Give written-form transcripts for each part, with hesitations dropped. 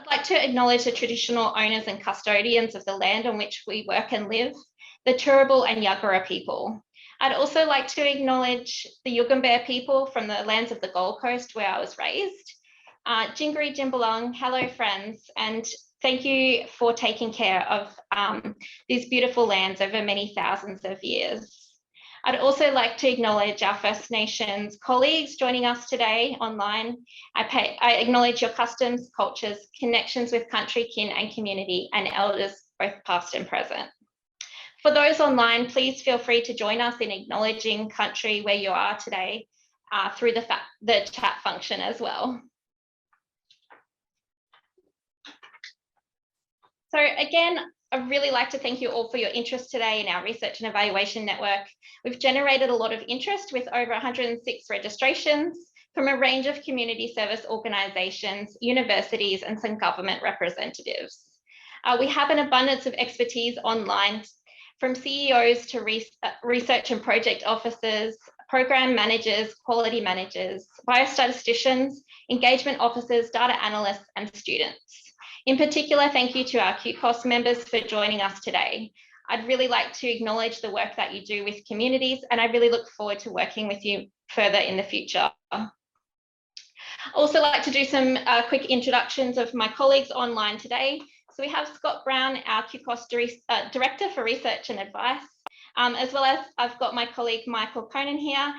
I'd like to acknowledge the traditional owners and custodians of the land on which we work and live, the Turrbal and Yuggera people. I'd also like to acknowledge the Yugambeh people from the lands of the Gold Coast where I was raised. Jingeri Jimbalong, hello friends, and thank you for taking care of these beautiful lands over many thousands of years. I'd also like to acknowledge our First Nations colleagues joining us today online. I acknowledge your customs, cultures, connections with country, kin and community, and elders, both past and present. For those online, please feel free to join us in acknowledging country where you are today through the chat function as well. So again, I'd really like to thank you all for your interest today in our Research and Evaluation Network. We've generated a lot of interest with over 106 registrations from a range of community service organisations, universities and some government representatives. We have an abundance of expertise online, from CEOs to research and project officers, program managers, quality managers, biostatisticians, engagement officers, data analysts and students. In particular, thank you to our QCOSS members for joining us today. I'd really like to acknowledge the work that you do with communities, and I really look forward to working with you further in the future. I'd also like to do some quick introductions of my colleagues online today. So we have Scott Brown, our QCOSS Director for Research and Advice, as well as I've got my colleague Michael Conan here,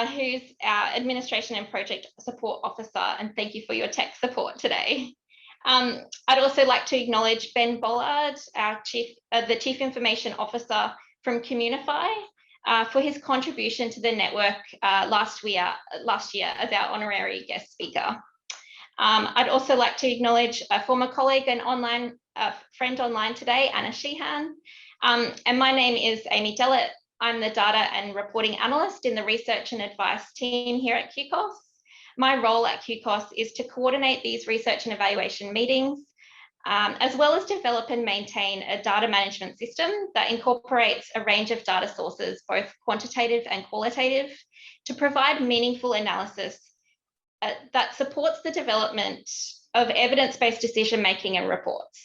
who's our Administration and Project Support Officer, and thank you for your tech support today. I'd also like to acknowledge Ben Bollard, our the Chief Information Officer from Communify, for his contribution to the network last year as our honorary guest speaker. I'd also like to acknowledge a former colleague and friend online today, Anna Sheehan. And my name is Amy Dellett. I'm the Data and Reporting Analyst in the Research and Advice team here at QCOSS. My role at QCOSS is to coordinate these research and evaluation meetings, as well as develop and maintain a data management system that incorporates a range of data sources, both quantitative and qualitative, to provide meaningful analysis that supports the development of evidence-based decision-making and reports.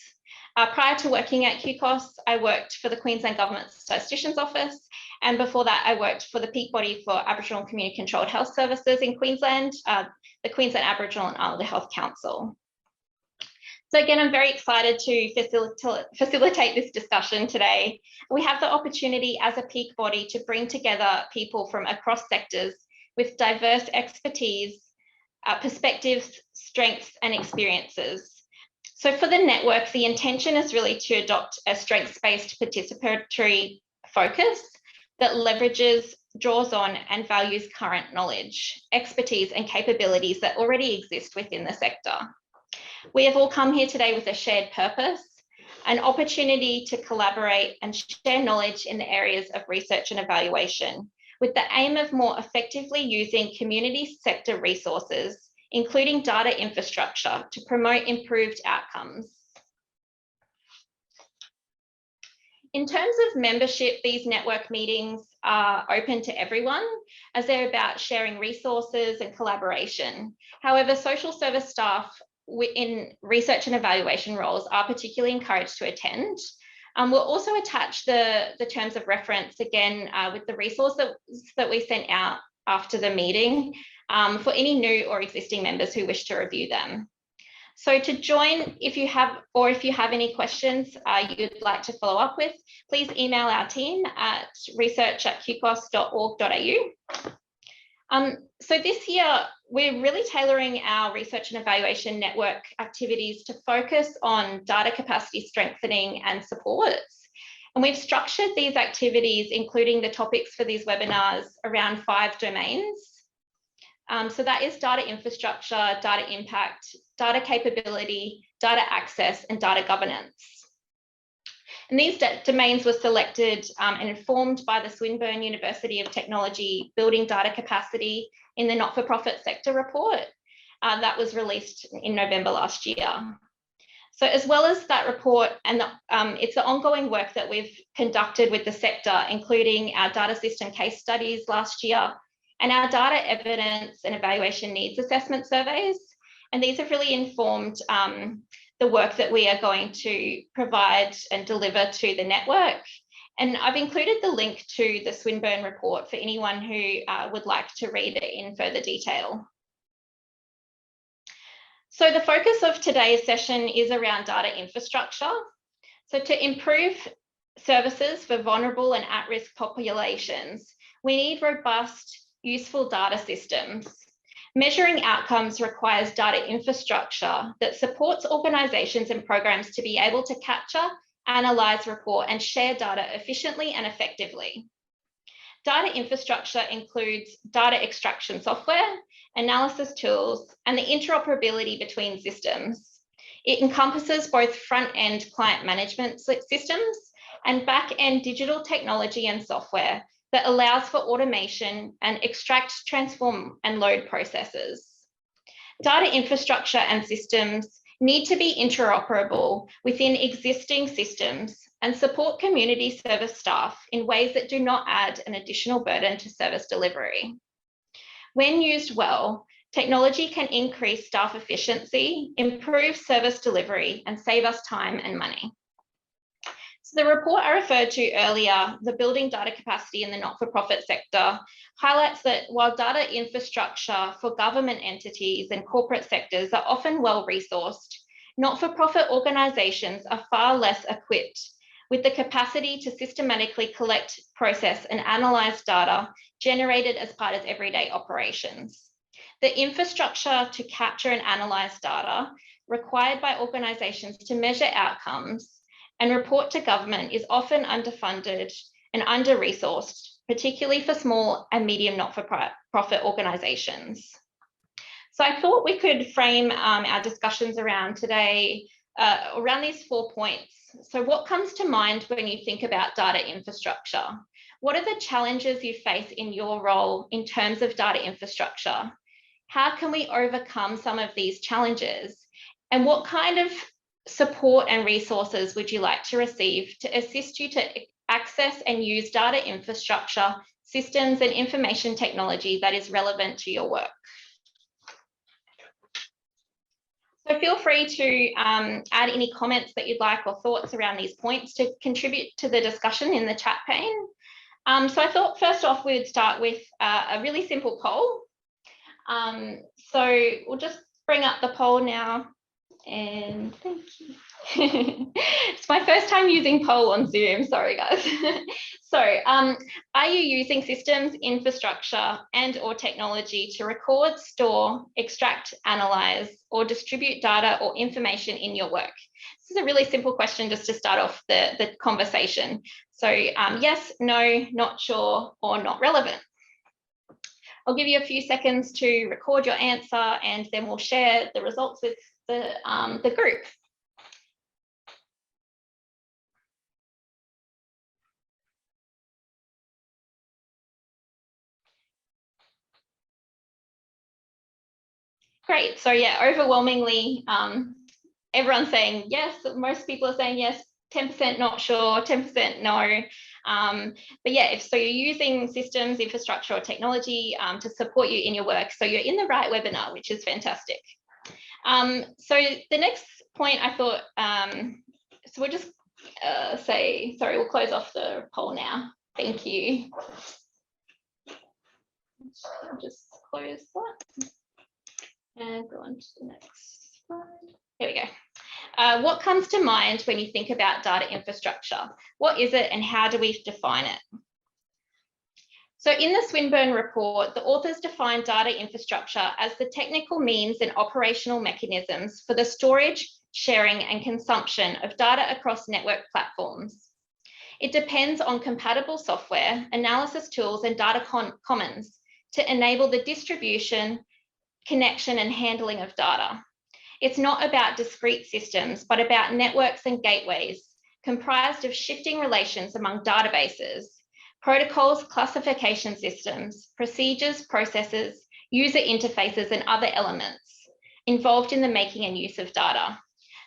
Prior to working at QCOSS, I worked for the Queensland Government Statistician's Office, and before that, I worked for the peak body for Aboriginal and Community Controlled Health Services in Queensland, the Queensland Aboriginal and Islander Health Council. So again, I'm very excited to facilitate this discussion today. We have the opportunity as a peak body to bring together people from across sectors with diverse expertise, perspectives, strengths, and experiences. So for the network, the intention is really to adopt a strengths-based participatory focus that leverages, draws on, and values current knowledge, expertise, and capabilities that already exist within the sector. We have all come here today with a shared purpose, an opportunity to collaborate and share knowledge in the areas of research and evaluation, with the aim of more effectively using community sector resources, including data infrastructure, to promote improved outcomes. In terms of membership, these network meetings are open to everyone, as they're about sharing resources and collaboration. However, social service staff in research and evaluation roles are particularly encouraged to attend. We'll also attach the terms of reference again with the resources that we sent out after the meeting for any new or existing members who wish to review them. So to join, if you have any questions you'd like to follow up with, please email our team at research@qcoss.org.au. So this year, we're really tailoring our research and evaluation network activities to focus on data capacity strengthening and supports. And we've structured these activities, including the topics for these webinars, around 5 domains. So that is data infrastructure, data impact, data capability, data access, and data governance. And these domains were selected and informed by the Swinburne University of Technology Building Data Capacity in the Not-for-Profit Sector Report that was released in November last year. So as well as that report, and it's the ongoing work that we've conducted with the sector, including our data system case studies last year, and our data evidence and evaluation needs assessment surveys. And these have really informed the work that we are going to provide and deliver to the network. And I've included the link to the Swinburne report for anyone who would like to read it in further detail. So the focus of today's session is around data infrastructure. So to improve services for vulnerable and at-risk populations, we need robust, useful data systems. Measuring outcomes requires data infrastructure that supports organisations and programs to be able to capture, analyse, report and share data efficiently and effectively. Data infrastructure includes data extraction software, analysis tools, and the interoperability between systems. It encompasses both front-end client management systems and back-end digital technology and software that allows for automation and extract, transform, and load processes. Data infrastructure and systems need to be interoperable within existing systems and support community service staff in ways that do not add an additional burden to service delivery. When used well, technology can increase staff efficiency, improve service delivery, and save us time and money. So the report I referred to earlier, the Building Data Capacity in the Not-for-Profit Sector, highlights that while data infrastructure for government entities and corporate sectors are often well-resourced, not-for-profit organisations are far less equipped with the capacity to systematically collect, process and analyse data generated as part of everyday operations. The infrastructure to capture and analyse data required by organisations to measure outcomes and report to government is often underfunded and under-resourced, particularly for small and medium not-for-profit organisations. So I thought we could frame our discussions around today around these 4 points. So what comes to mind when you think about data infrastructure? What are the challenges you face in your role in terms of data infrastructure? How can we overcome some of these challenges? And what kind of support and resources would you like to receive to assist you to access and use data infrastructure, systems and information technology that is relevant to your work? So feel free to add any comments that you'd like or thoughts around these points to contribute to the discussion in the chat pane. So I thought first off, we'd start with a really simple poll. So we'll just bring up the poll now. And thank you. It's my first time using poll on Zoom, sorry guys. So are you using systems, infrastructure and or technology to record, store, extract, analyze or distribute data or information in your work? This is a really simple question just to start off the conversation. So yes, no, not sure or not relevant. I'll give you a few seconds to record your answer and then we'll share the results with the group. Great, so yeah, overwhelmingly, everyone's saying yes, most people are saying yes, 10% not sure, 10% no. But yeah, so you're using systems, infrastructure or technology to support you in your work. So you're in the right webinar, which is fantastic. So the next point I thought, so we'll just say, sorry, we'll close off the poll now. Thank you. I'll just close that and go on to the next slide. There we go. What comes to mind when you think about data infrastructure? What is it and how do we define it? So in the Swinburne report, the authors define data infrastructure as the technical means and operational mechanisms for the storage, sharing and consumption of data across network platforms. It depends on compatible software, analysis tools and data commons to enable the distribution, connection and handling of data. It's not about discrete systems, but about networks and gateways comprised of shifting relations among databases, protocols, classification systems, procedures, processes, user interfaces, and other elements involved in the making and use of data.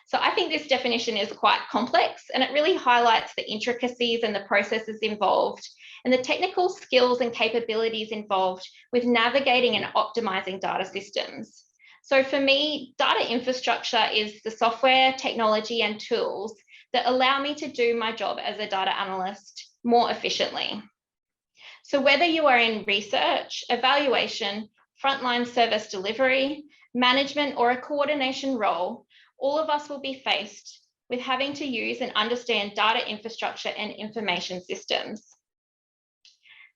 So I think this definition is quite complex and it really highlights the intricacies and the processes involved and the technical skills and capabilities involved with navigating and optimizing data systems. So for me, data infrastructure is the software, technology, and tools that allow me to do my job as a data analyst more efficiently. So whether you are in research, evaluation, frontline service delivery, management, or a coordination role, all of us will be faced with having to use and understand data infrastructure and information systems.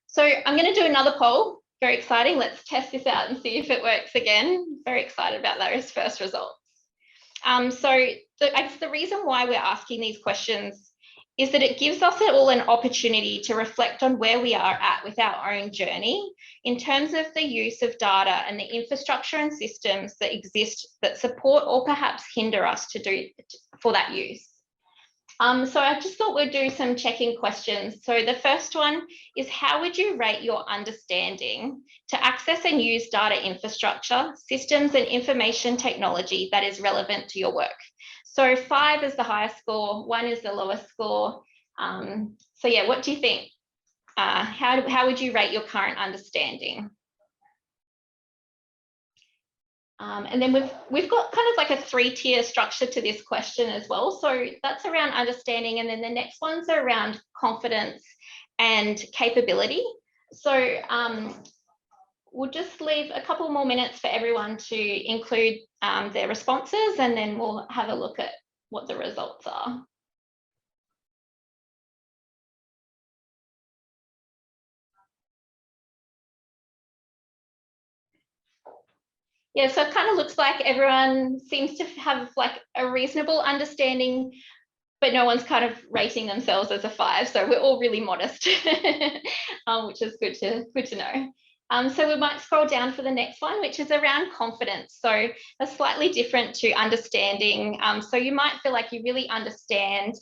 So I'm going to do another poll. Very exciting. Let's test this out and see if it works again. Very excited about those first results. I guess the reason why we're asking these questions is that it gives us all an opportunity to reflect on where we are at with our own journey in terms of the use of data and the infrastructure and systems that exist that support or perhaps hinder us for that use. So I just thought we'd do some check-in questions. So the first one is, how would you rate your understanding to access and use data infrastructure, systems and information technology that is relevant to your work? So 5 is the highest score, 1 is the lowest score. So yeah, what do you think? How would you rate your current understanding? And then we've got kind of like a 3-tier structure to this question as well. So that's around understanding, and then the next ones are around confidence and capability. So we'll just leave a couple more minutes for everyone to include their responses, and then we'll have a look at what the results are. Yeah, so it kind of looks like everyone seems to have like a reasonable understanding, but no one's kind of rating themselves as a 5. So we're all really modest, which is good to know. So we might scroll down for the next one, which is around confidence. So that's slightly different to understanding. So you might feel like you really understand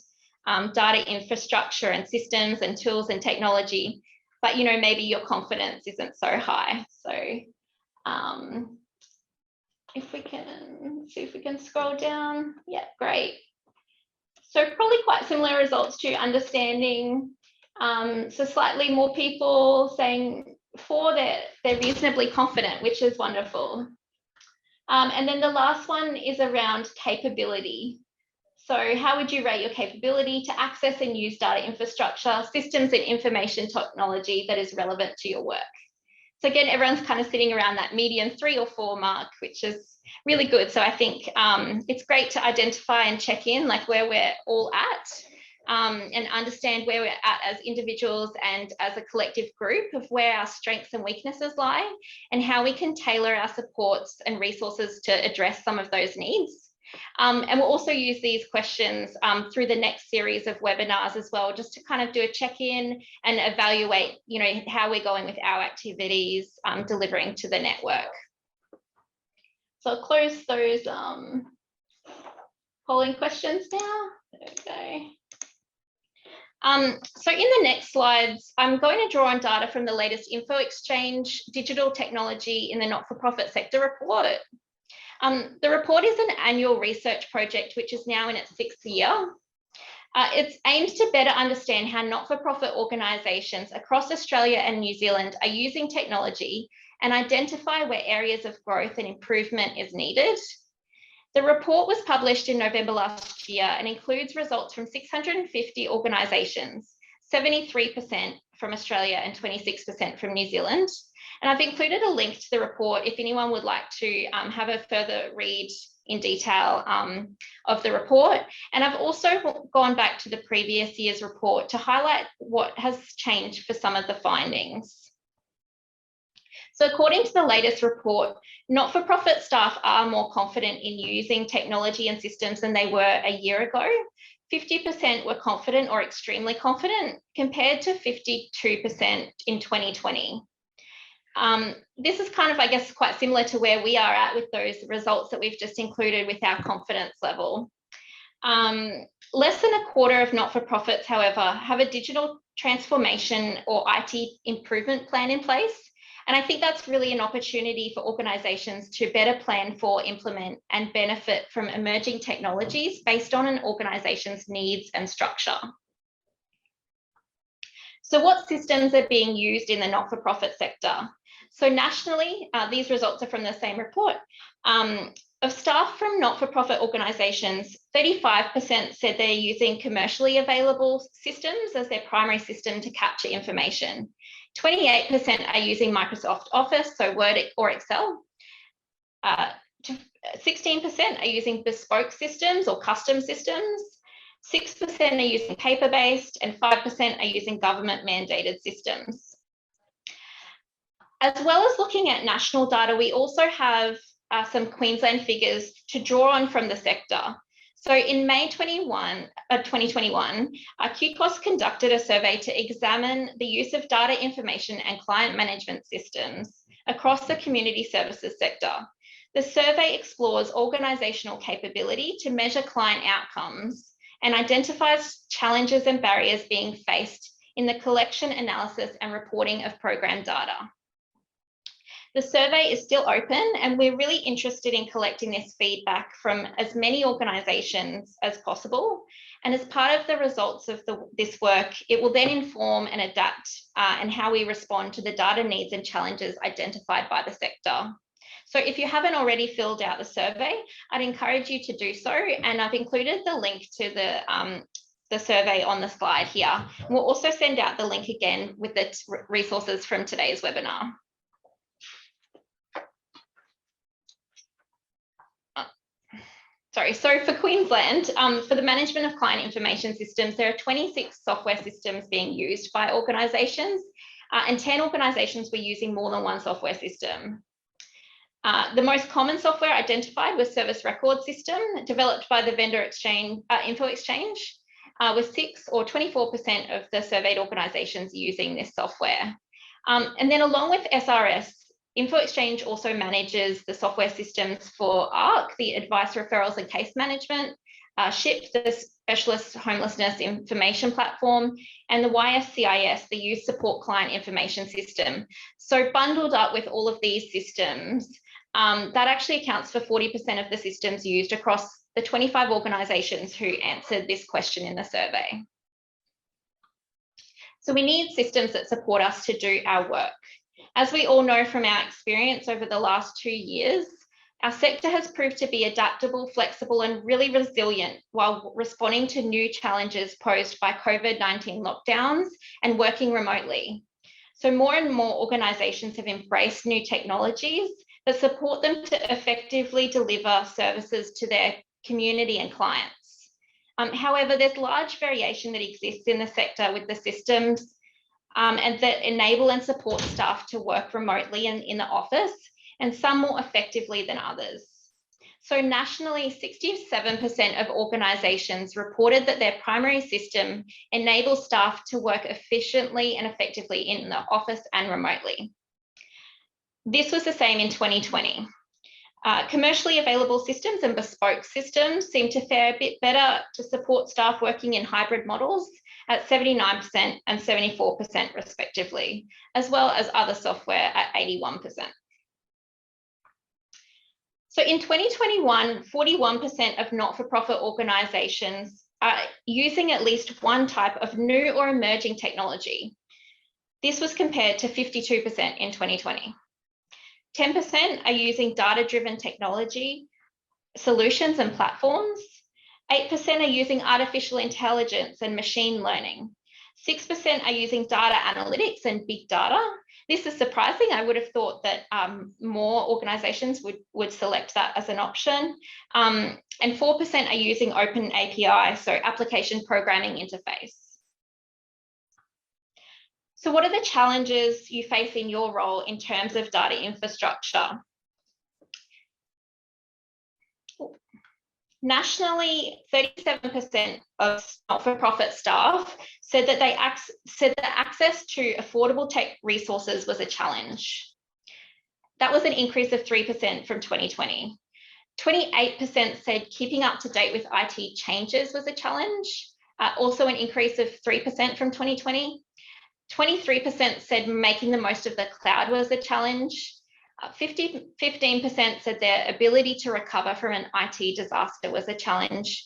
data infrastructure and systems and tools and technology, but maybe your confidence isn't so high. So if we can see if we can scroll down. Yeah, great. So probably quite similar results to understanding. So slightly more people saying 4, they're reasonably confident, which is wonderful. And then the last one is around capability. So how would you rate your capability to access and use data infrastructure, systems and information technology that is relevant to your work? So again, everyone's kind of sitting around that median 3 or 4 mark, which is really good. So I think it's great to identify and check in like where we're all at and understand where we're at as individuals and as a collective group of where our strengths and weaknesses lie and how we can tailor our supports and resources to address some of those needs. And we'll also use these questions through the next series of webinars as well, just to kind of do a check-in and evaluate, how we're going with our activities delivering to the network. So I'll close those polling questions now. There we go. So in the next slides, I'm going to draw on data from the latest Info Exchange Digital Technology in the Not-for-Profit Sector report. The report is an annual research project which is now in its 6th year. It aims to better understand how not-for-profit organisations across Australia and New Zealand are using technology and identify where areas of growth and improvement is needed. The report was published in November last year and includes results from 650 organisations, 73% from Australia and 26% from New Zealand. And I've included a link to the report if anyone would like to have a further read in detail of the report. And I've also gone back to the previous year's report to highlight what has changed for some of the findings. So according to the latest report, not-for-profit staff are more confident in using technology and systems than they were a year ago. 50% were confident or extremely confident, compared to 52% in 2020. This is kind of, I guess, quite similar to where we are at with those results that we've just included with our confidence level. Less than a quarter of not-for-profits, however, have a digital transformation or IT improvement plan in place. And I think that's really an opportunity for organisations to better plan for, implement and benefit from emerging technologies based on an organisation's needs and structure. So what systems are being used in the not-for-profit sector? So nationally, these results are from the same report. Of staff from not-for-profit organisations, 35% said they're using commercially available systems as their primary system to capture information. 28% are using Microsoft Office, so Word or Excel. 16% are using bespoke systems or custom systems. 6% are using paper-based, and 5% are using government-mandated systems. As well as looking at national data, we also have some Queensland figures to draw on from the sector. So in May 2021, QCOSS conducted a survey to examine the use of data information and client management systems across the community services sector. The survey explores organisational capability to measure client outcomes and identifies challenges and barriers being faced in the collection, analysis, and reporting of program data. The survey is still open, and we're really interested in collecting this feedback from as many organisations as possible. And as part of the results of this work, it will then inform and adapt and how we respond to the data needs and challenges identified by the sector. So if you haven't already filled out the survey, I'd encourage you to do so. And I've included the link to the survey on the slide here. We'll also send out the link again with the resources from today's webinar. So for Queensland, for the management of client information systems, there are 26 software systems being used by organisations, and 10 organisations were using more than one software system. The most common software identified was Service Record System, developed by the vendor exchange, Info Exchange, with 6 or 24% of the surveyed organisations using this software. And then along with SRS, Info Exchange also manages the software systems for ARC, the Advice, Referrals and Case Management, SHIP, the Specialist Homelessness Information Platform, and the YSCIS, the Youth Support Client Information System. So bundled up with all of these systems, that actually accounts for 40% of the systems used across the 25 organisations who answered this question in the survey. So we need systems that support us to do our work. As we all know from our experience over the last 2 years, our sector has proved to be adaptable, flexible, and really resilient while responding to new challenges posed by COVID-19 lockdowns and working remotely. So more and more organisations have embraced new technologies that support them to effectively deliver services to their community and clients. However, there's large variation that exists in the sector with the systems and that enable and support staff to work remotely and in the office, and some more effectively than others. So nationally, 67% of organisations reported that their primary system enables staff to work efficiently and effectively in the office and remotely. This was the same in 2020. Commercially available systems and bespoke systems seem to fare a bit better to support staff working in hybrid models at 79% and 74% respectively, as well as other software at 81%. So in 2021, 41% of not-for-profit organisations are using at least one type of new or emerging technology. This was compared to 52% in 2020. 10% are using data-driven technology solutions and platforms. 8% are using artificial intelligence and machine learning. 6% are using data analytics and big data. This is surprising. I would have thought that more organisations would select that as an option. And 4% are using open API, so application programming interface. So what are the challenges you face in your role in terms of data infrastructure? Nationally, 37% of not-for-profit staff said that access to affordable tech resources was a challenge. That was an increase of 3% from 2020. 28% said keeping up to date with IT changes was a challenge, also an increase of 3% from 2020. 23% said making the most of the cloud was a challenge. 15% said their ability to recover from an IT disaster was a challenge.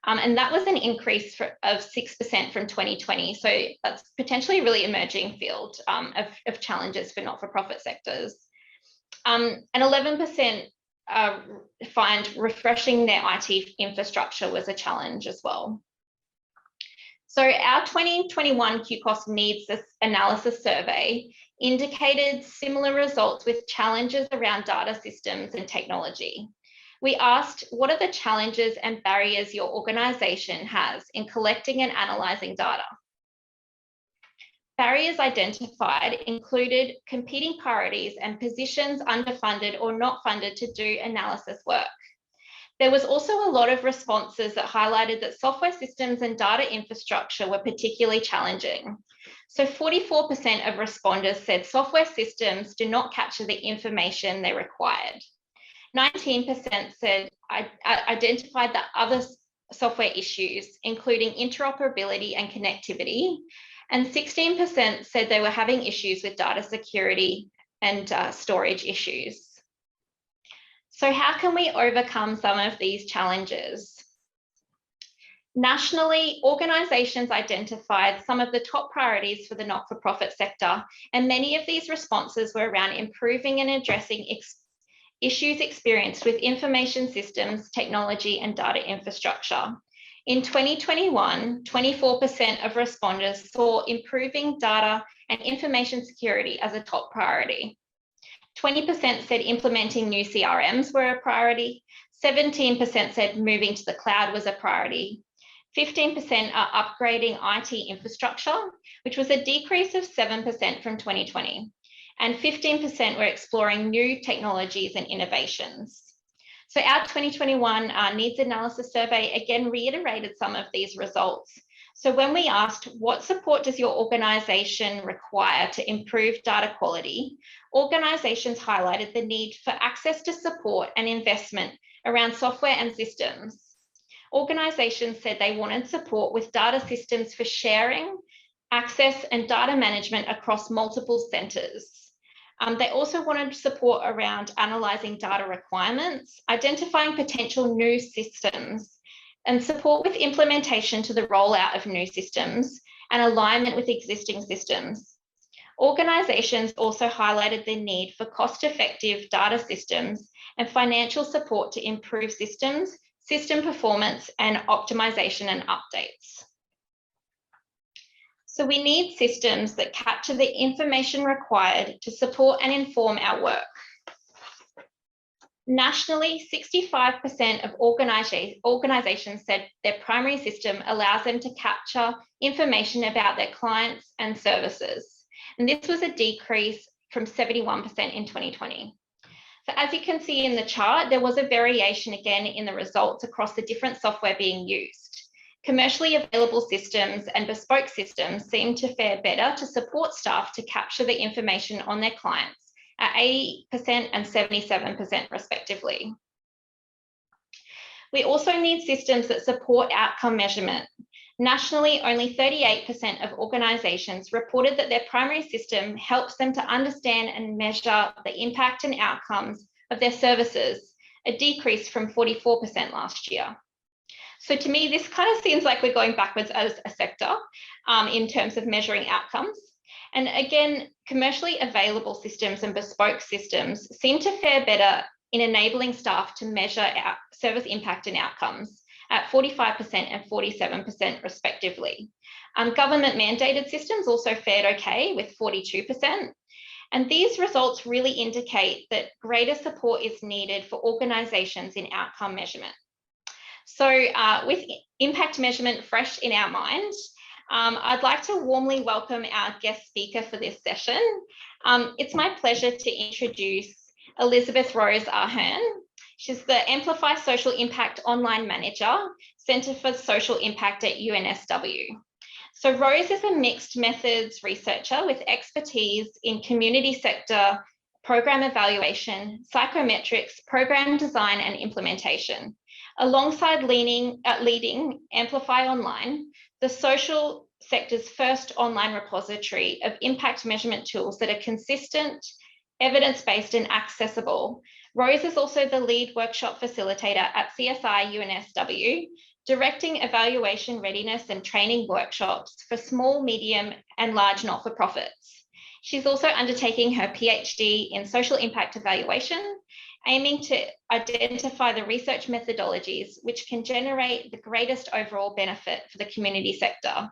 And that was an increase of 6% from 2020. So that's potentially a really emerging field of challenges for not-for-profit sectors. And 11% find refreshing their IT infrastructure was a challenge as well. So our 2021 QCOSS Needs Analysis Survey indicated similar results with challenges around data systems and technology. We asked, what are the challenges and barriers your organisation has in collecting and analysing data? Barriers identified included competing priorities and positions underfunded or not funded to do analysis work. There was also a lot of responses that highlighted that software systems and data infrastructure were particularly challenging. So 44% of responders said software systems do not capture the information they required. 19% said identified that other software issues, including interoperability and connectivity, and 16% said they were having issues with data security and storage issues. So how can we overcome some of these challenges? Nationally, organisations identified some of the top priorities for the not-for-profit sector, and many of these responses were around improving and addressing issues experienced with information systems, technology, and data infrastructure. In 2021, 24% of responders saw improving data and information security as a top priority. 20% said implementing new CRMs were a priority. 17% said moving to the cloud was a priority. 15% are upgrading IT infrastructure, which was a decrease of 7% from 2020. And 15% were exploring new technologies and innovations. So our 2021 Needs Analysis Survey again reiterated some of these results. So when we asked, what support does your organisation require to improve data quality, organisations highlighted the need for access to support and investment around software and systems. Organisations said they wanted support with data systems for sharing, access and data management across multiple centres. They also wanted support around analysing data requirements, identifying potential new systems, and support with implementation to the rollout of new systems and alignment with existing systems. Organisations also highlighted the need for cost-effective data systems and financial support to improve systems, system performance, and optimisation and updates. So we need systems that capture the information required to support and inform our work. Nationally, 65% of organisations said their primary system allows them to capture information about their clients and services. And this was a decrease from 71% in 2020. So as you can see in the chart, there was a variation again in the results across the different software being used. Commercially available systems and bespoke systems seem to fare better to support staff to capture the information on their clients at 80% and 77% respectively. We also need systems that support outcome measurement. Nationally, only 38% of organisations reported that their primary system helps them to understand and measure the impact and outcomes of their services, a decrease from 44% last year. So to me, this kind of seems like we're going backwards as a sector in terms of measuring outcomes. And again, commercially available systems and bespoke systems seem to fare better in enabling staff to measure service impact and outcomes at 45% and 47% respectively. Government mandated systems also fared okay with 42%. And these results really indicate that greater support is needed for organisations in outcome measurement. So with impact measurement fresh in our minds, I'd like to warmly welcome our guest speaker for this session. It's my pleasure to introduce Elizabeth Rose Ahearn. She's the Amplify Social Impact Online Manager, Centre for Social Impact at UNSW. So Rose is a mixed methods researcher with expertise in community sector, program evaluation, psychometrics, program design and implementation. Alongside leading Amplify Online, the social sector's first online repository of impact measurement tools that are consistent, evidence-based and accessible. Rose is also the lead workshop facilitator at CSI UNSW, directing evaluation readiness and training workshops for small, medium, and large not-for-profits. She's also undertaking her PhD in social impact evaluation, aiming to identify the research methodologies which can generate the greatest overall benefit for the community sector,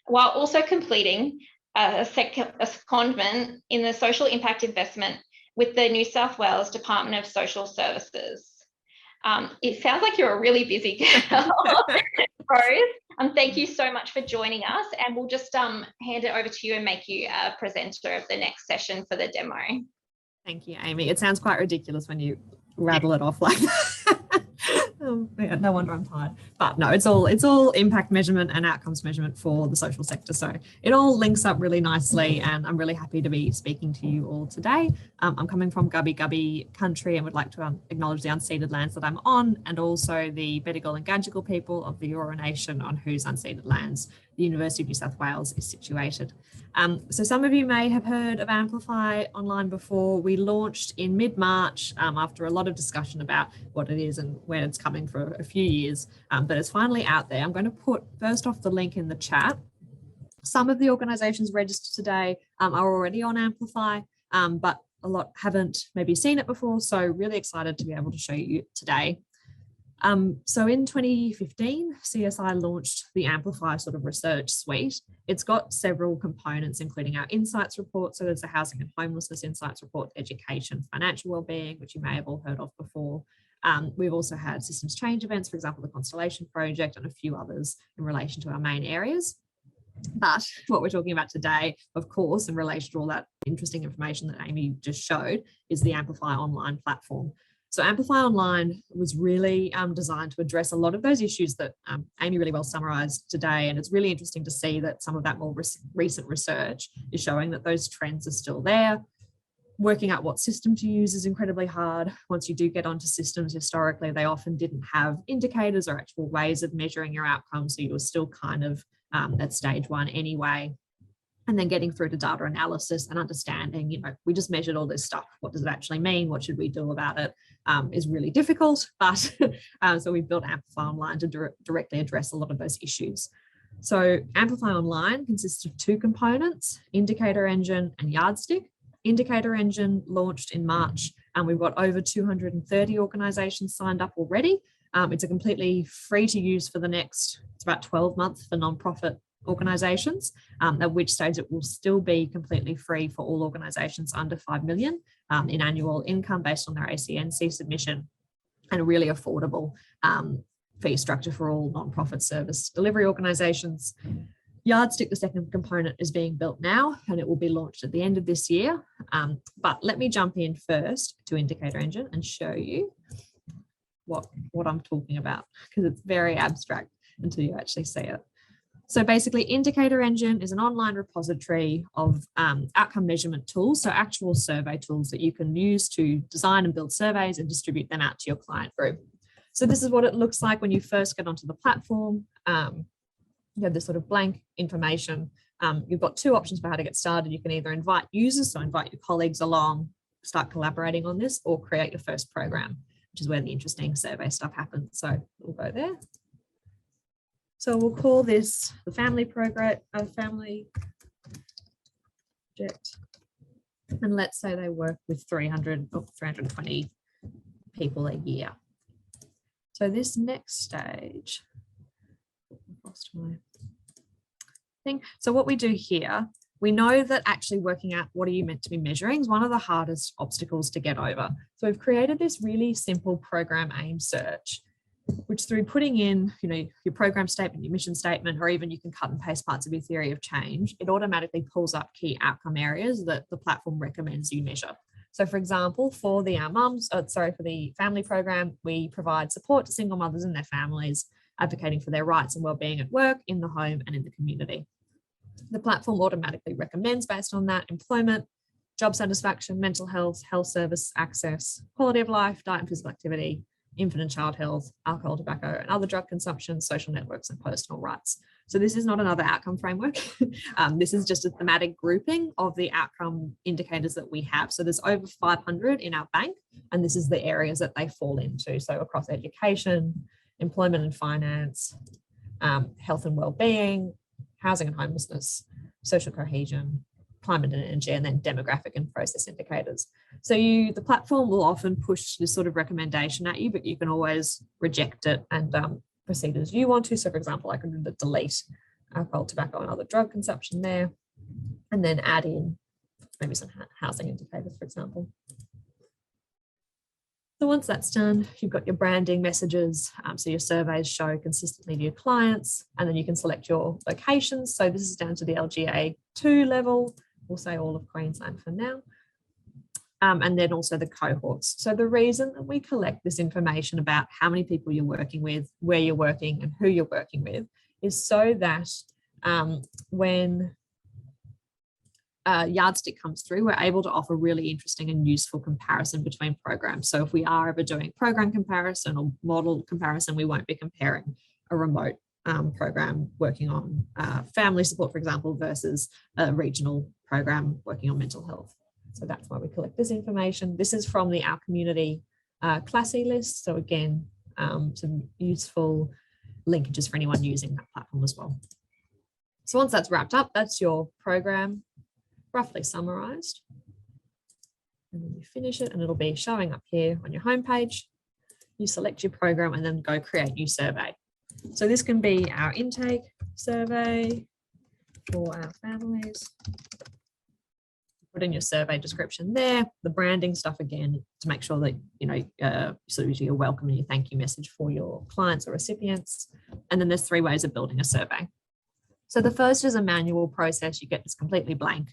while also completing a secondment in the social impact investment with the New South Wales Department of Social Services. It sounds like you're a really busy girl, Rose. Thank you so much for joining us, and we'll just hand it over to you and make you a presenter of the next session for the demo. Thank you, Amy. It sounds quite ridiculous when you rattle it off like that. Yeah, no wonder I'm tired. But no, it's all impact measurement and outcomes measurement for the social sector. So it all links up really nicely, and I'm really happy to be speaking to you all today. I'm coming from Gubbi Gubbi country and would like to acknowledge the unceded lands that I'm on, and also the Bedegal and Gadigal people of the Eora Nation on whose unceded lands the University of New South Wales is situated. So some of you may have heard of Amplify Online before. We launched in mid-March after a lot of discussion about what it is and where it's coming for a few years, but it's finally out there. I'm going to put first off the link in the chat. Some of the organisations registered today are already on Amplify, but a lot haven't maybe seen it before, so really excited to be able to show you today. So in 2015, CSI launched the Amplify sort of research suite. It's got several components, including our insights report. So there's the housing and homelessness insights report, education, financial wellbeing, which you may have all heard of before. We've also had systems change events, for example, the Constellation Project, and a few others in relation to our main areas. But what we're talking about today, of course, in relation to all that interesting information that Amy just showed, is the Amplify Online platform. So Amplify Online was really designed to address a lot of those issues that Amy really well summarised today. And it's really interesting to see that some of that more recent research is showing that those trends are still there. Working out what system to use is incredibly hard. Once you do get onto systems, historically, they often didn't have indicators or actual ways of measuring your outcomes. So you were still kind of at stage one anyway. And then getting through to data analysis and understanding, we just measured all this stuff. What does it actually mean? What should we do about it? Is really difficult. But so we built Amplify Online to directly address a lot of those issues. So Amplify Online consists of two components, Indicator Engine and Yardstick. Indicator Engine launched in March, and we've got over 230 organisations signed up already. It's a completely free to use for the next, it's about 12 months for nonprofit organisations, at which stage it will still be completely free for all organisations under 5 million in annual income based on their ACNC submission, and a really affordable fee structure for all nonprofit service delivery organisations. Yardstick, the second component, is being built now, and it will be launched at the end of this year. But let me jump in first to Indicator Engine and show you what I'm talking about, because it's very abstract until you actually see it. So basically, Indicator Engine is an online repository of outcome measurement tools, so actual survey tools that you can use to design and build surveys and distribute them out to your client group. So this is what it looks like when you first get onto the platform. You have this sort of blank information. You've got two options for how to get started. You can either invite users, so invite your colleagues along, start collaborating on this, or create your first program, which is where the interesting survey stuff happens. So we'll go there. So we'll call this the family project, and let's say they work with 320 people a year. So this next stage, lost my thing. So what we do here, we know that actually working out what are you meant to be measuring is one of the hardest obstacles to get over. So we've created this really simple program aim search, which through putting in, your program statement, your mission statement, or even you can cut and paste parts of your theory of change, it automatically pulls up key outcome areas that the platform recommends you measure. So for example, for the for the family program, we provide support to single mothers and their families, advocating for their rights and wellbeing at work, in the home, and in the community. The platform automatically recommends, based on that, employment, job satisfaction, mental health, health service access, quality of life, diet and physical activity, infant and child health, alcohol, tobacco, and other drug consumption, social networks, and personal rights. So this is not another outcome framework. This is just a thematic grouping of the outcome indicators that we have. So there's over 500 in our bank, and this is the areas that they fall into. So across education, employment and finance, health and well-being, housing and homelessness, social cohesion, climate and energy, and then demographic and process indicators. So the platform will often push this sort of recommendation at you, but you can always reject it and proceed as you want to. So for example, I can delete alcohol, tobacco, and other drug consumption there, and then add in maybe some housing indicators, for example. So once that's done, you've got your branding messages. So your surveys show consistently to your clients, and then you can select your locations. So this is down to the LGA2 level. We'll say all of Queensland for now. And then also the cohorts. So the reason that we collect this information about how many people you're working with, where you're working, and who you're working with is so that when yardstick comes through, we're able to offer really interesting and useful comparison between programs. So if we are ever doing program comparison or model comparison, we won't be comparing a remote program working on family support, for example, versus a regional program working on mental health. So that's why we collect this information. This is from the Our Community Classy list. So again, some useful linkages for anyone using that platform as well. So once that's wrapped up, that's your program roughly summarized. And then you finish it and it'll be showing up here on your homepage. You select your program and then go create new survey. So this can be our intake survey for our families. Put in your survey description there, the branding stuff again, to make sure that, you know, sort of your welcome and your thank you message for your clients or recipients. And then there's 3 ways of building a survey. So the first is a manual process. You get this completely blank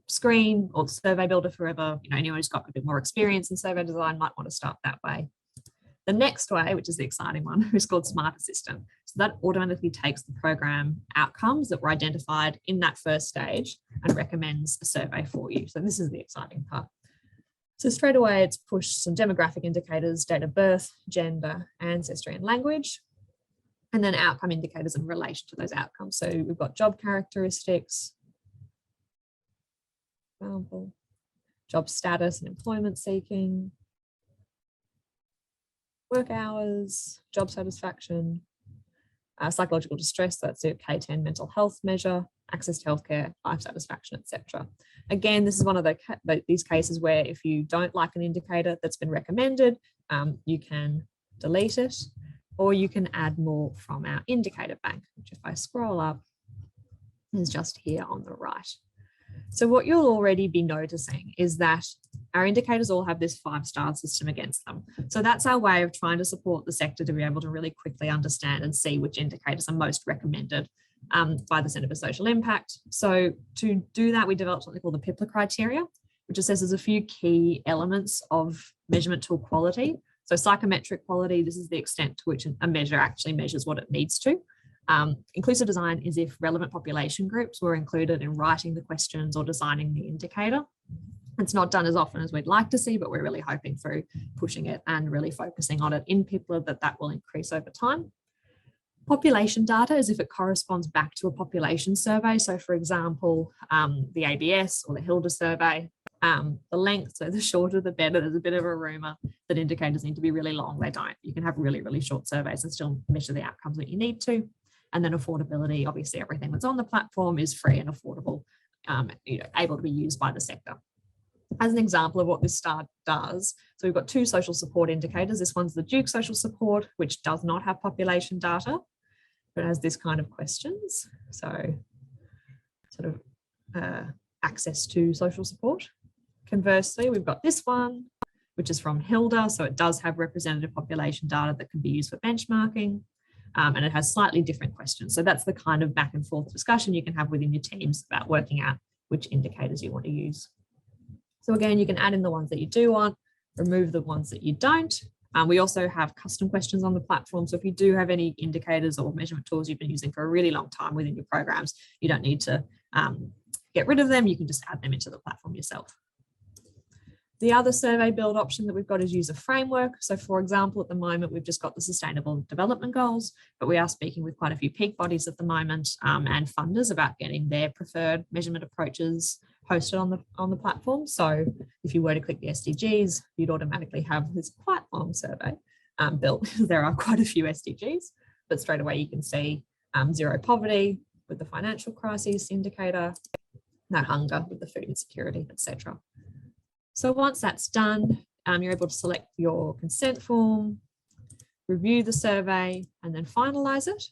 screen, or survey builder forever. You know, anyone who's got a bit more experience in survey design might want to start that way. The next way, which is the exciting one, is called Smart Assistant. So that automatically takes the program outcomes that were identified in that first stage and recommends a survey for you. So this is the exciting part. So straight away, it's pushed some demographic indicators, date of birth, gender, ancestry, and language, and then outcome indicators in relation to those outcomes. So we've got job characteristics, example, job status and employment seeking, work hours, job satisfaction, psychological distress, that's the K10 mental health measure, access to healthcare, life satisfaction, etc. Again, this is one of these cases where if you don't like an indicator that's been recommended, you can delete it, or you can add more from our indicator bank, which if I scroll up is just here on the right. So what you'll already be noticing is that our indicators all have this 5-star system against them. So that's our way of trying to support the sector to be able to really quickly understand and see which indicators are most recommended by the Centre for Social Impact. So to do that, we developed something called the PIPLA criteria, which assesses a few key elements of measurement tool quality. So psychometric quality, this is the extent to which a measure actually measures what it needs to. Inclusive design is if relevant population groups were included in writing the questions or designing the indicator. It's not done as often as we'd like to see, but we're really hoping through pushing it and really focusing on it in PIPLA that will increase over time. Population data is if it corresponds back to a population survey. So for example, the ABS or the Hilda survey, the length, so the shorter the better. There's a bit of a rumor that indicators need to be really long. They don't. You can have really, really short surveys and still measure the outcomes that you need to. And then affordability, obviously everything that's on the platform is free and affordable, able to be used by the sector. As an example of what this star does, so we've got 2 social support indicators. This one's the Duke social support, which does not have population data, but has this kind of questions. So sort of access to social support. Conversely, we've got this one, which is from Hilda. So it does have representative population data that can be used for benchmarking. And it has slightly different questions. So that's the kind of back and forth discussion you can have within your teams about working out which indicators you want to use. So again, you can add in the ones that you do want, remove the ones that you don't. We also have custom questions on the platform. So if you do have any indicators or measurement tools you've been using for a really long time within your programs, you don't need to get rid of them. You can just add them into the platform yourself. The other survey build option that we've got is user framework. So for example, at the moment, we've just got the Sustainable Development Goals, but we are speaking with quite a few peak bodies at the moment and funders about getting their preferred measurement approaches hosted on the platform. So if you were to click the SDGs, you'd automatically have this quite long survey built. There are quite a few SDGs, but straight away you can see zero poverty with the financial crisis indicator, no hunger with the food insecurity, etc. So once that's done, you're able to select your consent form, review the survey, and then finalize it.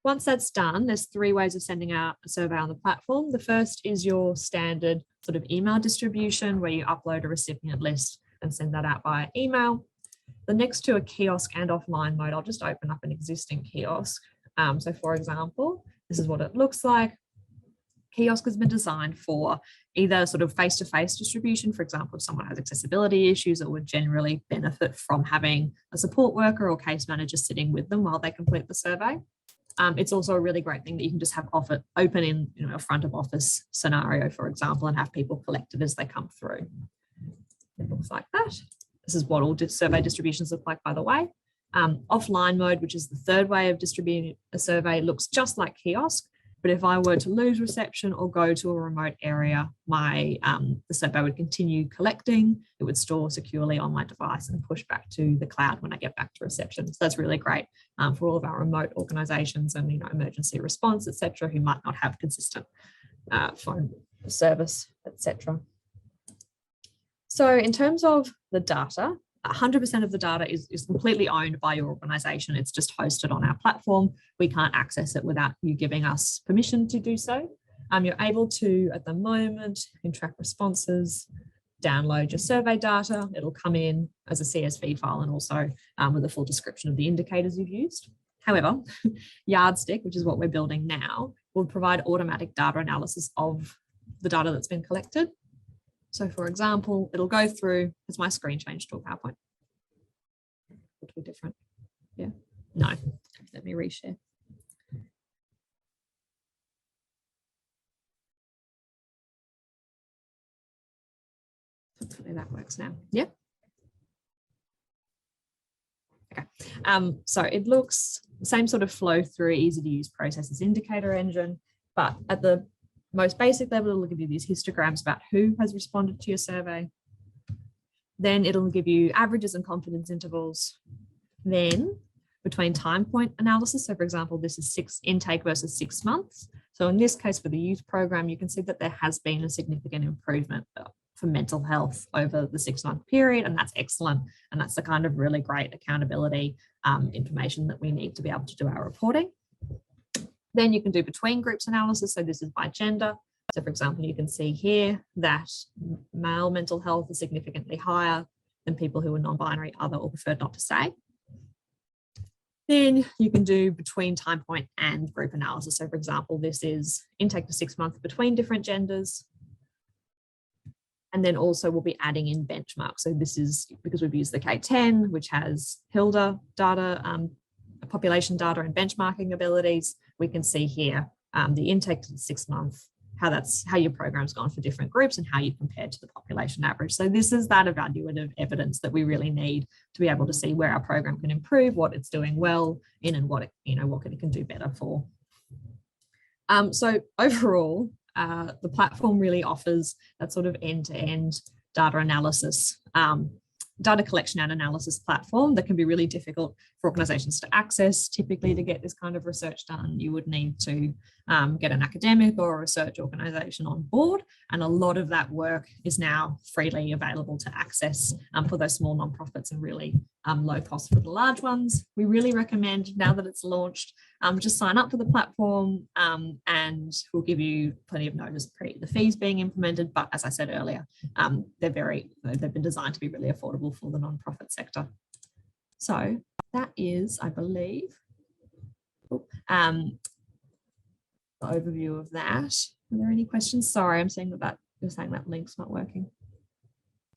Once that's done, there's 3 ways of sending out a survey on the platform. The first is your standard sort of email distribution where you upload a recipient list and send that out via email. The next 2 are kiosk and offline mode. I'll just open up an existing kiosk. So for example, this is what it looks like. Kiosk has been designed for either sort of face-to-face distribution. For example, if someone has accessibility issues, it would generally benefit from having a support worker or case manager sitting with them while they complete the survey. It's also a really great thing that you can just have open in a front of office scenario, for example, and have people collected as they come through. It looks like that. This is what all survey distributions look like, by the way. Offline mode, which is the 3rd way of distributing a survey, looks just like kiosk. But if I were to lose reception or go to a remote area, the survey would continue collecting. It would store securely on my device and push back to the cloud when I get back to reception. So that's really great for all of our remote organisations and emergency response, etc., who might not have consistent phone service, etc. So in terms of the data, 100% of the data is completely owned by your organisation. It's just hosted on our platform. We can't access it without you giving us permission to do so. You're able to, at the moment, you can track responses, download your survey data. It'll come in as a CSV file and also with a full description of the indicators you've used. However, Yardstick, which is what we're building now, will provide automatic data analysis of the data that's been collected. So for example, it'll go through, has my screen changed to a PowerPoint? Would be different. Yeah, no, let me reshare. Hopefully that works now. Yeah. Okay, so it looks the same sort of flow through, easy to use process as indicator engine, but at the most basic level, it'll give you these histograms about who has responded to your survey. Then it'll give you averages and confidence intervals. Then between time point analysis, so for example, this is intake versus 6 months. So in this case, for the youth program, you can see that there has been a significant improvement for mental health over the 6-month period, and that's excellent. And that's the kind of really great accountability information that we need to be able to do our reporting. Then you can do between groups analysis. So this is by gender. So for example, you can see here that male mental health is significantly higher than people who are non-binary, other, or preferred not to say. Then you can do between time point and group analysis. So for example, this is intake to 6 months between different genders. And then also we'll be adding in benchmarks. So this is because we've used the K10, which has HILDA data, population data and benchmarking abilities. We can see here the intake to the 6 month, how your program's gone for different groups and how you compare to the population average. So this is that evaluative evidence that we really need to be able to see where our program can improve, what it's doing well in, and what it can do better for. So overall, the platform really offers that sort of end-to-end data analysis, data collection and analysis platform that can be really difficult for organisations to access. Typically, to get this kind of research done, you would need to get an academic or a research organisation on board, and a lot of that work is now freely available to access for those small nonprofits and really low cost for the large ones. We really recommend, now that it's launched, just sign up for the platform and we'll give you plenty of notice pre the fees being implemented. But as I said earlier, they've been designed to be really affordable for the nonprofit sector. So that is, I believe, the overview of that. Are there any questions? Sorry, I'm saying that you're saying that link's not working.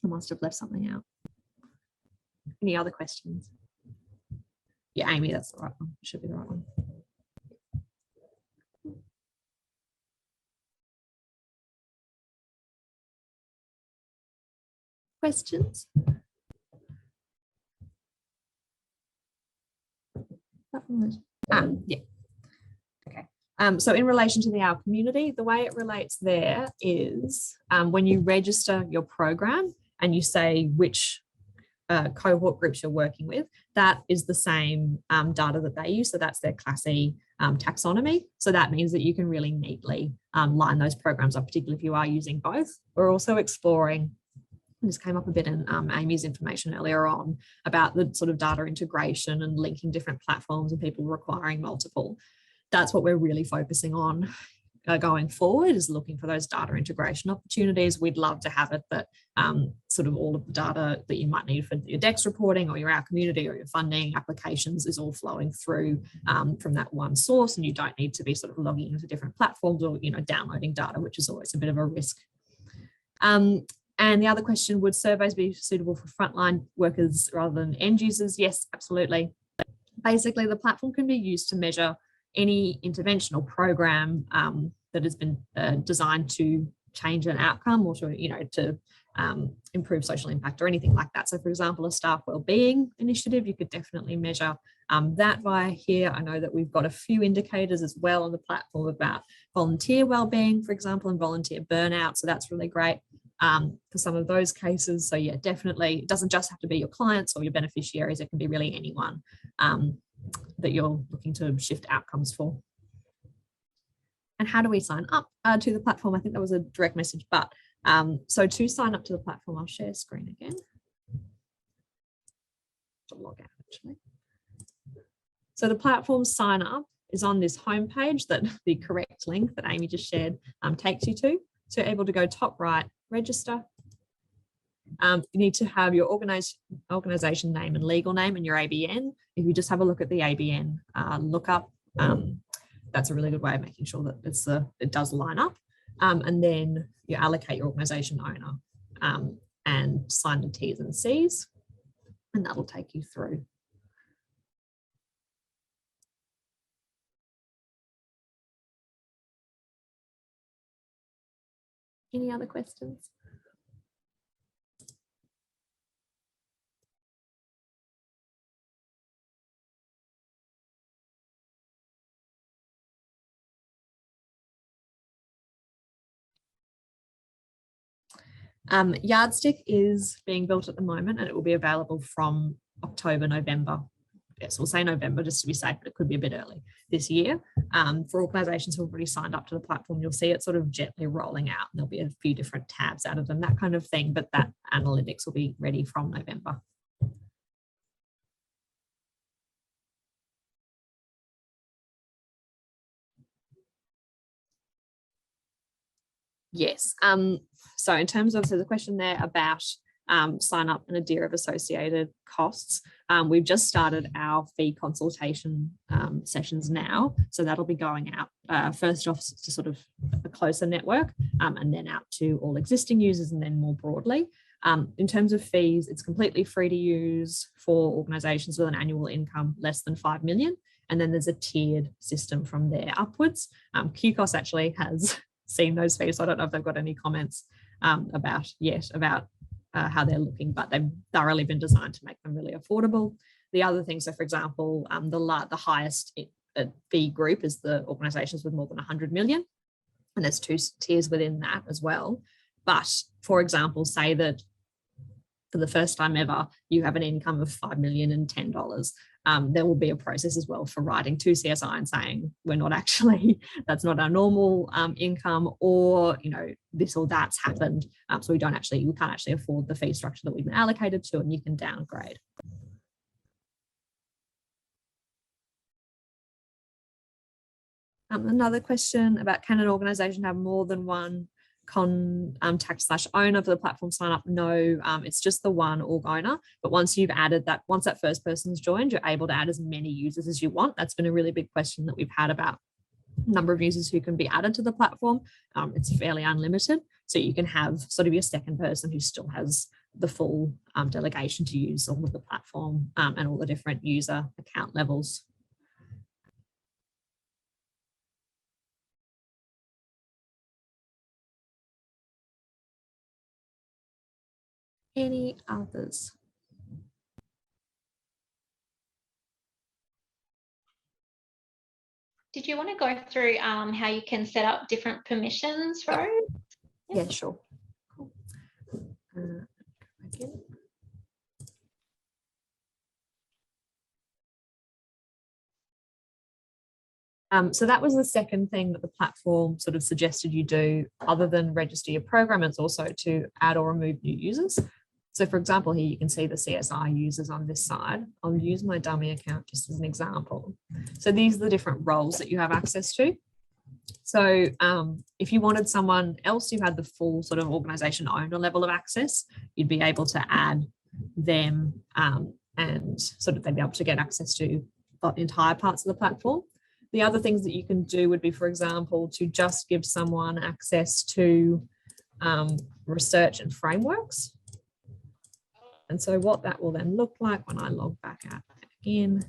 I must have left something out. Any other questions? Yeah, Amy, that's the right one. Should be the right one. questions? Yeah. Okay. So in relation to the Our Community, the way it relates there is when you register your program and you say which cohort groups you're working with, that is the same data that they use. So that's their Class E taxonomy. So that means that you can really neatly line those programs up, particularly if you are using both. We're also exploring, this came up a bit in Amy's information earlier on, about the sort of data integration and linking different platforms and people requiring multiple. That's what we're really focusing on going forward, is looking for those data integration opportunities. We'd love to have it that sort of all of the data that you might need for your DEX reporting or your Our Community or your funding applications is all flowing through from that one source, and you don't need to be sort of logging into different platforms or, you know, downloading data, which is always a bit of a risk. And the other question, would surveys be suitable for frontline workers rather than end users? Yes, absolutely. Basically, the platform can be used to measure any intervention or program that has been designed to change an outcome or to, you know, to improve social impact or anything like that. So for example, a staff wellbeing initiative, you could definitely measure that via here. I know that we've got a few indicators as well on the platform about volunteer wellbeing, for example, and volunteer burnout. So that's really great for some of those cases. So yeah, definitely, it doesn't just have to be your clients or your beneficiaries. It can be really anyone that you're looking to shift outcomes for. And how do we sign up to the platform? I think that was a direct message, but so to sign up to the platform, I'll share screen again. To log out, actually. So the platform sign up is on this homepage that the correct link that Amy just shared takes you to. So you're able to go top right, register. You need to have your organization name and legal name and your ABN. If you just have a look at the ABN lookup, that's a really good way of making sure that it does line up. And then you allocate your organization owner and sign the T's and C's, and that'll take you through. Any other questions? Yardstick is being built at the moment, and it will be available from October, November. Yes, we'll say November just to be safe, but it could be a bit early this year. For organisations who have already signed up to the platform, you'll see it sort of gently rolling out. There'll be a few different tabs out of them, that kind of thing, but that analytics will be ready from November. Yes. So in terms of, so the question there about sign up and adhere of associated costs, we've just started our fee consultation sessions now. So that'll be going out first off to sort of a closer network and then out to all existing users and then more broadly. In terms of fees, it's completely free to use for organisations with an annual income less than 5 million. And then there's a tiered system from there upwards. QCOSS actually has seen those fees. So I don't know if they've got any comments about how they're looking, but they've thoroughly been designed to make them really affordable. The other things, so for example, the highest fee group is the organisations with more than 100 million, and there's 2 tiers within that as well. But for example, say that for the first time ever, you have an income of $5 million and $10. There will be a process as well for writing to CSI and saying we're not actually, that's not our normal income, or you know, this or that's happened, so we can't actually afford the fee structure that we've been allocated to, and you can downgrade. Another question about, can an organisation have more than one contact/owner for the platform sign up? No, it's just the one org owner. But once you've added that, once that first person's joined, you're able to add as many users as you want. That's been a really big question that we've had about number of users who can be added to the platform. It's fairly unlimited. So you can have sort of your second person who still has the full delegation to use all of the platform and all the different user account levels. Any others? Did you want to go through how you can set up different permissions, Rose? Yeah, sure. Cool. Okay. So that was the second thing that the platform sort of suggested you do, other than register your program. It's also to add or remove new users. So for example, here you can see the CSI users on this side. I'll use my dummy account just as an example. So these are the different roles that you have access to. So if you wanted someone else who had the full sort of organization owner level of access, you'd be able to add them and sort of they'd be able to get access to entire parts of the platform. The other things that you can do would be, for example, to just give someone access to research and frameworks. And so what that will then look like when I log back out again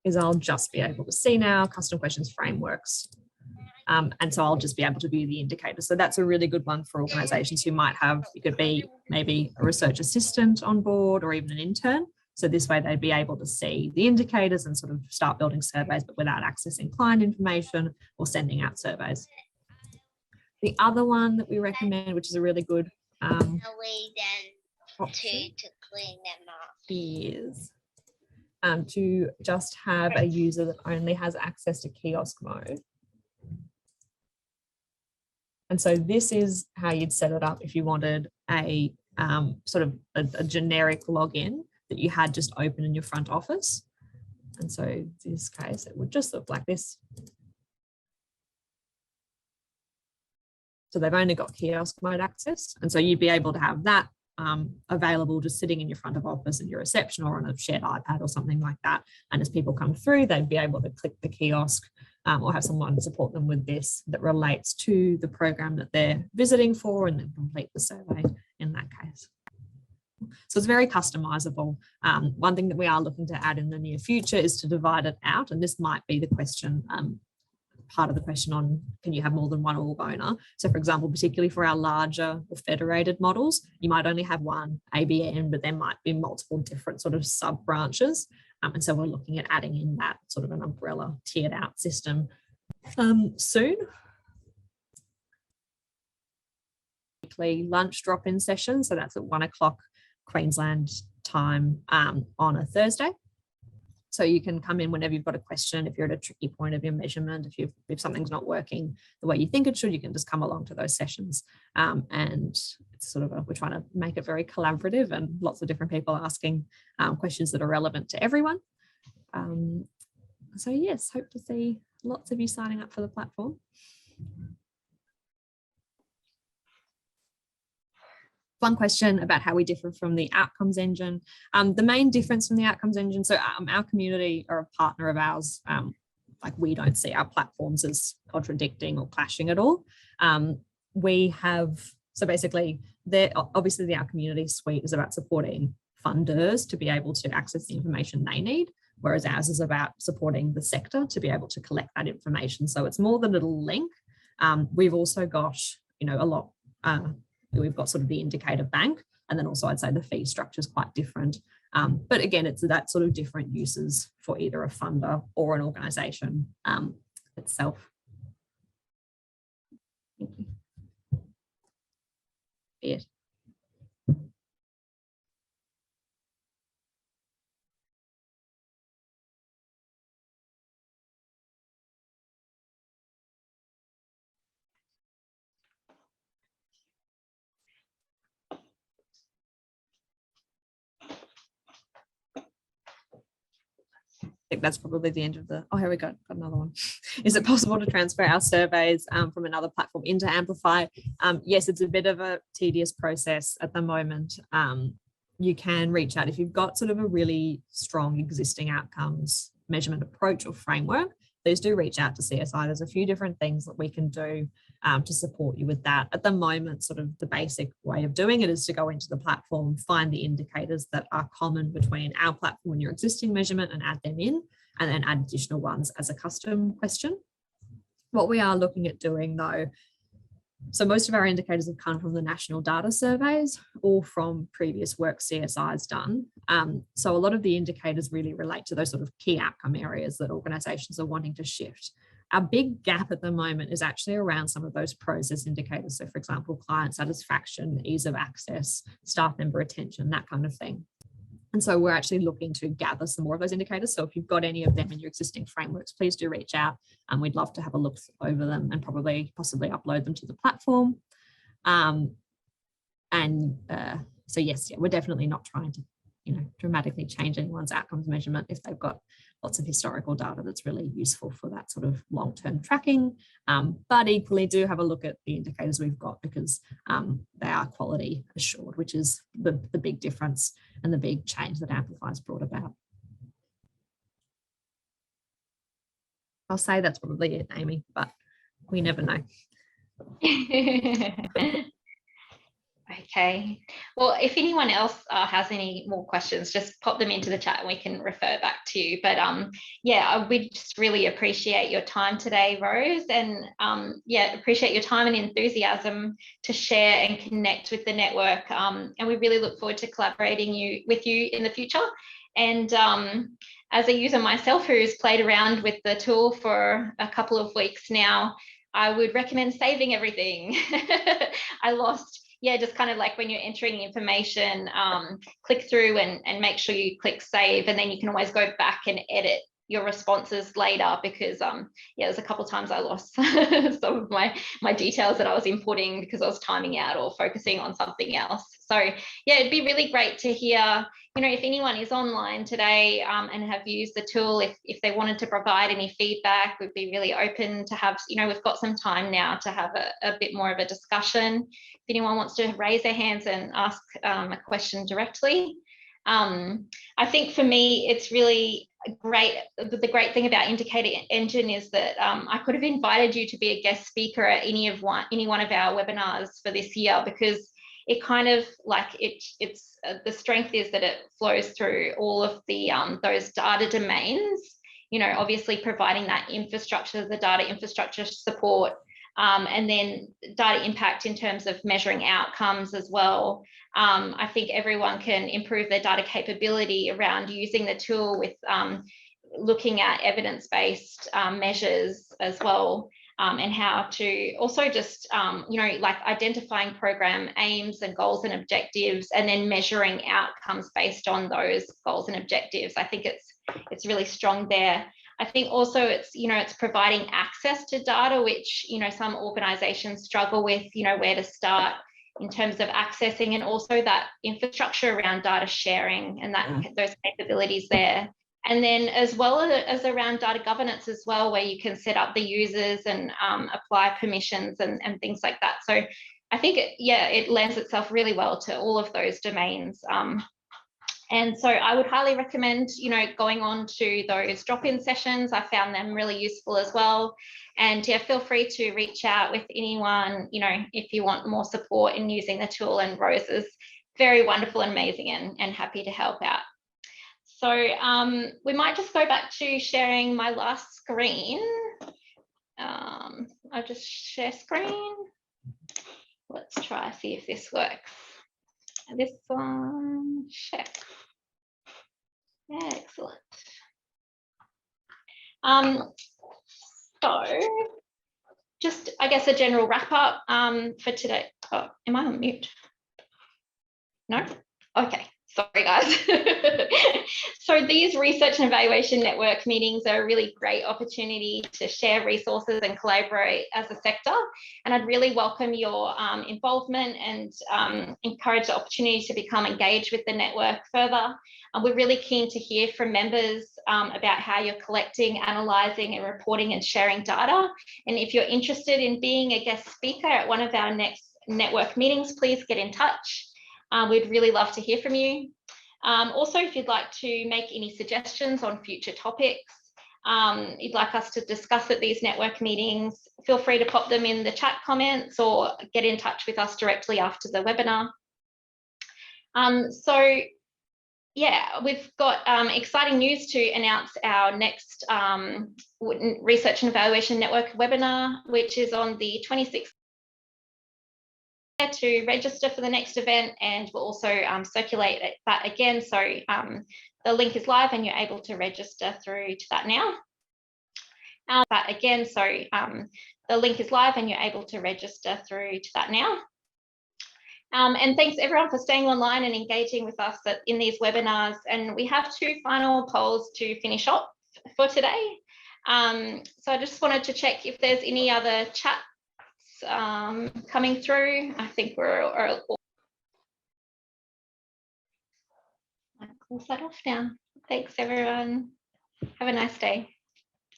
is I'll just be able to see now custom questions frameworks. And so I'll just be able to view the indicators. So that's a really good one for organizations who might have, it could be maybe a research assistant on board or even an intern. So this way they'd be able to see the indicators and sort of start building surveys, but without accessing client information or sending out surveys. The other one that we recommend, which is a really good option, to clean them up, is to just have a user that only has access to kiosk mode. And so this is how you'd set it up if you wanted a sort of a generic login that you had just open in your front office. And so in this case, it would just look like this. So they've only got kiosk mode access. And so you'd be able to have that available just sitting in your front of office in your reception or on a shared iPad or something like that. And as people come through, they'd be able to click the kiosk or have someone support them with this that relates to the program that they're visiting for and then complete the survey in that case. So it's very customizable. One thing that we are looking to add in the near future is to divide it out. And this might be the question, part of the question on, can you have more than one org owner? So for example, particularly for our larger or federated models, you might only have one ABN, but there might be multiple different sort of sub branches. And so we're looking at adding in that sort of an umbrella tiered out system soon. Weekly lunch drop-in session. So that's at 1 o'clock Queensland time on a Thursday. So you can come in whenever you've got a question. If you're at a tricky point of your measurement, if something's not working the way you think it should, you can just come along to those sessions. And it's sort of we're trying to make it very collaborative and lots of different people asking questions that are relevant to everyone. So yes, hope to see lots of you signing up for the platform. One question about how we differ from the outcomes engine. The main difference from the outcomes engine, so our community are a partner of ours. Like we don't see our platforms as contradicting or clashing at all. We have, so basically, obviously our community suite is about supporting funders to be able to access the information they need, whereas ours is about supporting the sector to be able to collect that information. So it's more than it'll link. We've also got, a lot, we've got sort of the indicator bank, and then also I'd say the fee structure is quite different. But again, it's that sort of different uses for either a funder or an organisation itself. Thank you. It. I think that's probably the end of the, oh, here we go, got another one. Is it possible to transfer our surveys from another platform into Amplify? Yes, it's a bit of a tedious process at the moment. You can reach out if you've got sort of a really strong existing outcomes measurement approach or framework. Please do reach out to CSI. There's a few different things that we can do to support you with that. At the moment, sort of the basic way of doing it is to go into the platform, find the indicators that are common between our platform and your existing measurement and add them in, and then add additional ones as a custom question. What we are looking at doing though, so most of our indicators have come from the national data surveys or from previous work CSI's done. So a lot of the indicators really relate to those sort of key outcome areas that organisations are wanting to shift. Our big gap at the moment is actually around some of those process indicators. So for example, client satisfaction, ease of access, staff member retention, that kind of thing. And so we're actually looking to gather some more of those indicators. So if you've got any of them in your existing frameworks, please do reach out, and we'd love to have a look over them and possibly upload them to the platform. So yes, we're definitely not trying to, dramatically change anyone's outcomes measurement if they've got lots of historical data that's really useful for that sort of long-term tracking. But equally do have a look at the indicators we've got, because they are quality assured, which is the big difference and the big change that Amplify's brought about. I'll say that's probably it, Amy, but we never know. Okay, well, if anyone else has any more questions, just pop them into the chat and we can refer back to you. But yeah, we just really appreciate your time today, Rose, and yeah, appreciate your time and enthusiasm to share and connect with the network. And we really look forward to collaborating with you in the future. And as a user myself who's played around with the tool for a couple of weeks now, I would recommend saving everything. I lost, just kind of like when you're entering information, click through and make sure you click save, and then you can always go back and edit your responses later, because there's a couple of times I lost some of my details that I was inputting because I was timing out or focusing on something else. So yeah, it'd be really great to hear, if anyone is online today and have used the tool, if they wanted to provide any feedback, we'd be really open to have, we've got some time now to have a bit more of a discussion. If anyone wants to raise their hands and ask a question directly. I think for me, it's really great. The great thing about Indicator Engine is that I could have invited you to be a guest speaker at any one of our webinars for this year, because it kind of like it's the strength is that it flows through all of the those data domains, obviously providing that infrastructure, the data infrastructure support, and then data impact in terms of measuring outcomes as well. I think everyone can improve their data capability around using the tool with looking at evidence-based measures as well, and how to also just, like identifying program aims and goals and objectives, and then measuring outcomes based on those goals and objectives. I think it's really strong there. I think also it's providing access to data, which, some organizations struggle with, where to start in terms of accessing, and also that infrastructure around data sharing and those capabilities there. And then as well as around data governance as well, where you can set up the users and apply permissions and things like that. So I think, it lends itself really well to all of those domains. And so I would highly recommend, going on to those drop-in sessions. I found them really useful as well. And feel free to reach out with anyone, if you want more support in using the tool. And Rose is very wonderful and amazing and happy to help out. So we might just go back to sharing my last screen. I'll just share screen. Let's try see if this works. This one, check. Excellent. So just, I guess, a general wrap up for today. Oh, am I on mute? No? Okay. Sorry, guys. So these research and evaluation network meetings are a really great opportunity to share resources and collaborate as a sector. And I'd really welcome your involvement and encourage the opportunity to become engaged with the network further. We're really keen to hear from members about how you're collecting, analysing and reporting and sharing data. And if you're interested in being a guest speaker at one of our next network meetings, please get in touch. We'd really love to hear from you. Also, if you'd like to make any suggestions on future topics you'd like us to discuss at these network meetings, feel free to pop them in the chat comments or get in touch with us directly after the webinar. So yeah, we've got exciting news to announce. Our next Research and Evaluation Network webinar, which is on the 26th, to register for the next event, and we'll also circulate that again. So the link is live and you're able to register through to that now. The link is live and you're able to register through to that now. And thanks everyone for staying online and engaging with us in these webinars. And we have 2 final polls to finish up for today. So I just wanted to check if there's any other chats coming through. I think we're all. I'll close that off now. Thanks everyone. Have a nice day.